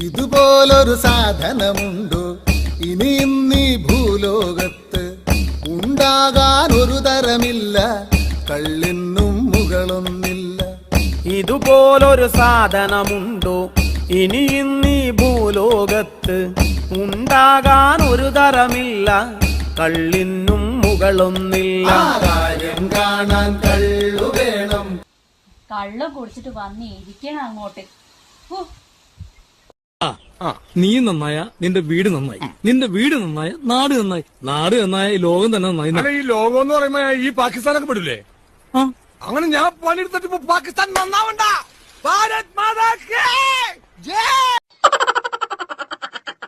ഇതുപോലൊരു സാധനമുണ്ടോ ഇനിയും നീ ഭൂലോകത്ത്? ഉണ്ടാകാൻ ഒരു തരമില്ല, കള്ളിനും മുകളൊന്നില്ല. ഇതുപോലൊരു സാധനമുണ്ടോ ഇനിയും നീ ഭൂലോകത്ത്? ഉണ്ടാകാൻ ഒരു തരമില്ല, കള്ളിനും മുകളൊന്നില്ല. കാര്യം കാണാൻ കള്ളു വേണം. കള്ളു കുടിച്ചിട്ട് വന്ന് ഇരിക്കണം അങ്ങോട്ട്. നീ നന്നായ നിന്റെ വീട് നന്നായി, നിന്റെ വീട് നന്നായ നാട് നന്നായി, നാട് നന്നായ ഈ ലോകം തന്നെ നന്നായി. ഈ ലോകം എന്ന് പറയുമ്പോ ഈ പാകിസ്ഥാനൊക്കെ പെടില്ലേ? അങ്ങനെ ഞാൻ പണിയെടുത്തിട്ട് പാകിസ്ഥാൻ നന്നാവണ്ട. ഭാരത് മാതാ കി ജയ്.